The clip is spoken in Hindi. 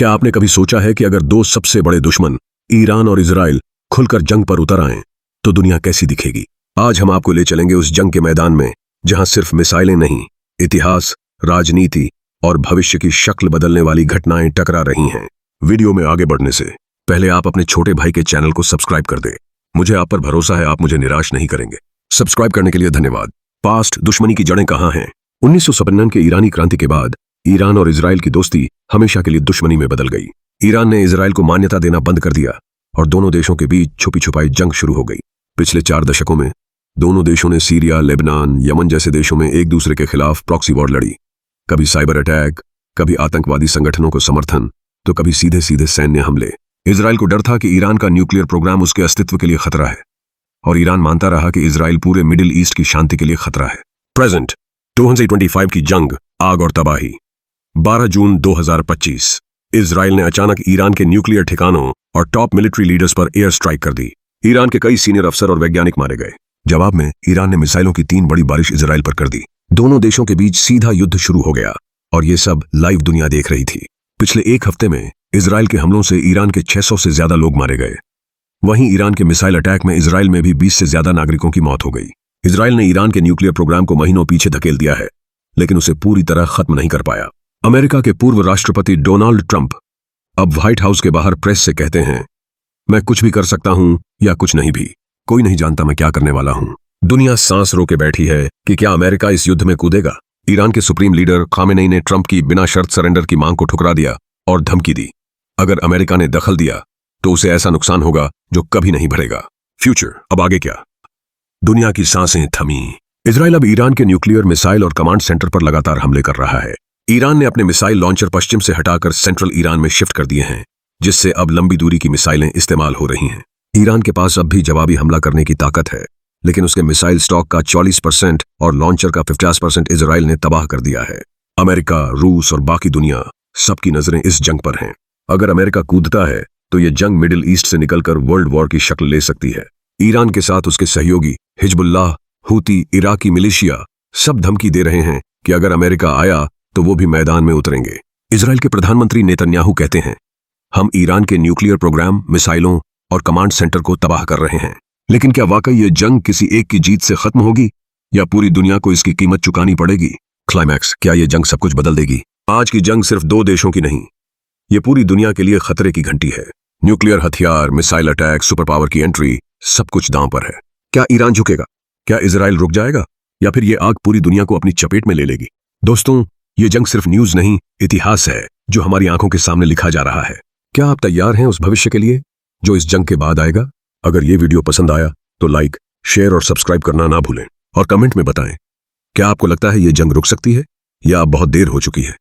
क्या आपने कभी सोचा है कि अगर दो सबसे बड़े दुश्मन ईरान और इजराइल खुलकर जंग पर उतर आएं तो दुनिया कैसी दिखेगी? आज हम आपको ले चलेंगे उस जंग के मैदान में जहां सिर्फ मिसाइलें नहीं, इतिहास, राजनीति और भविष्य की शक्ल बदलने वाली घटनाएं टकरा रही हैं। वीडियो में आगे बढ़ने से पहले आप अपने छोटे भाई के चैनल को सब्सक्राइब कर दें। मुझे आप पर भरोसा है, आप मुझे निराश नहीं करेंगे। सब्सक्राइब करने के लिए धन्यवाद। पास्ट दुश्मनी की जड़ें कहां हैं? 1957 के ईरानी क्रांति के बाद ईरान और इजराइल की दोस्ती हमेशा के लिए दुश्मनी में बदल गई। ईरान ने इजराइल को मान्यता देना बंद कर दिया और दोनों देशों के बीच छुपी छुपाई जंग शुरू हो गई। पिछले 4 दशकों में दोनों देशों ने सीरिया, लेबनान, यमन जैसे देशों में एक दूसरे के खिलाफ प्रॉक्सी वॉर लड़ी। कभी साइबर अटैक, कभी आतंकवादी संगठनों को समर्थन, तो कभी सीधे सीधे सैन्य हमले। इजराइल को डर था कि ईरान का न्यूक्लियर प्रोग्राम उसके अस्तित्व के लिए खतरा है और ईरान मानता रहा कि इजराइल पूरे मिडिल ईस्ट की शांति के लिए खतरा है। प्रेजेंट 2025 की जंग, आग और तबाही। 12 जून 2025 इजराइल ने अचानक ईरान के न्यूक्लियर ठिकानों और टॉप मिलिट्री लीडर्स पर एयर स्ट्राइक कर दी। ईरान के कई सीनियर अफसर और वैज्ञानिक मारे गए। जवाब में ईरान ने मिसाइलों की 3 बड़ी बारिश इजराइल पर कर दी। दोनों देशों के बीच सीधा युद्ध शुरू हो गया और ये सब लाइव दुनिया देख रही थी। पिछले 1 हफ्ते में इजराइल के हमलों से ईरान के 600 से ज्यादा लोग मारे गए। वहीं ईरान के मिसाइल अटैक में इजराइल में भी 20 से ज्यादा नागरिकों की मौत हो गई। इजराइल ने ईरान के न्यूक्लियर प्रोग्राम को महीनों पीछे धकेल दिया है, लेकिन उसे पूरी तरह खत्म नहीं कर पाया। अमेरिका के पूर्व राष्ट्रपति डोनाल्ड ट्रंप अब व्हाइट हाउस के बाहर प्रेस से कहते हैं, मैं कुछ भी कर सकता हूं या कुछ नहीं भी, कोई नहीं जानता मैं क्या करने वाला हूं। दुनिया सांस रोके बैठी है कि क्या अमेरिका इस युद्ध में कूदेगा। ईरान के सुप्रीम लीडर खामेनेई ने ट्रंप की बिना शर्त सरेंडर की मांग को ठुकरा दिया और धमकी दी, अगर अमेरिका ने दखल दिया तो उसे ऐसा नुकसान होगा जो कभी नहीं भरेगा। फ्यूचर, अब आगे क्या? दुनिया की सांसें थमी। इजराइल अब ईरान के न्यूक्लियर मिसाइल और कमांड सेंटर पर लगातार हमले कर रहा है। ईरान ने अपने मिसाइल लॉन्चर पश्चिम से हटाकर सेंट्रल ईरान में शिफ्ट कर दिए हैं, जिससे अब लंबी दूरी की मिसाइलें इस्तेमाल हो रही हैं। ईरान के पास अब भी जवाबी हमला करने की ताकत है, लेकिन उसके मिसाइल स्टॉक का 44% और लॉन्चर का 50% इजराइल ने तबाह कर दिया है। अमेरिका, रूस और बाकी दुनिया सबकी नजरें इस जंग पर हैं। अगर अमेरिका कूदता है तो ये जंग मिडिल ईस्ट से निकलकर वर्ल्ड वॉर की शक्ल ले सकती है। ईरान के साथ उसके सहयोगी हिजबुल्लाह, हूती, इराकी मिलिशिया सब धमकी दे रहे हैं कि अगर अमेरिका आया तो वो भी मैदान में उतरेंगे। इजराइल के प्रधानमंत्री नेतन्याहू कहते हैं, हम ईरान के न्यूक्लियर प्रोग्राम, मिसाइलों और कमांड सेंटर को तबाह कर रहे हैं। लेकिन क्या वाकई ये जंग किसी एक की जीत से खत्म होगी या पूरी दुनिया को इसकी कीमत चुकानी पड़ेगी? क्लाइमैक्स, क्या ये जंग सब कुछ बदल देगी? आज की जंग सिर्फ 2 देशों की नहीं, ये पूरी दुनिया के लिए खतरे की घंटी है। न्यूक्लियर हथियार, मिसाइल अटैक, सुपर पावर की एंट्री, सब कुछ दांव पर है। क्या ईरान झुकेगा? क्या इजराइल रुक जाएगा? या फिर ये आग पूरी दुनिया को अपनी चपेट में ले लेगी? दोस्तों, ये जंग सिर्फ न्यूज नहीं, इतिहास है जो हमारी आंखों के सामने लिखा जा रहा है। क्या आप तैयार हैं उस भविष्य के लिए जो इस जंग के बाद आएगा? अगर ये वीडियो पसंद आया तो लाइक, शेयर और सब्सक्राइब करना ना भूलें और कमेंट में बताएं, क्या आपको लगता है ये जंग रुक सकती है या अब बहुत देर हो चुकी है?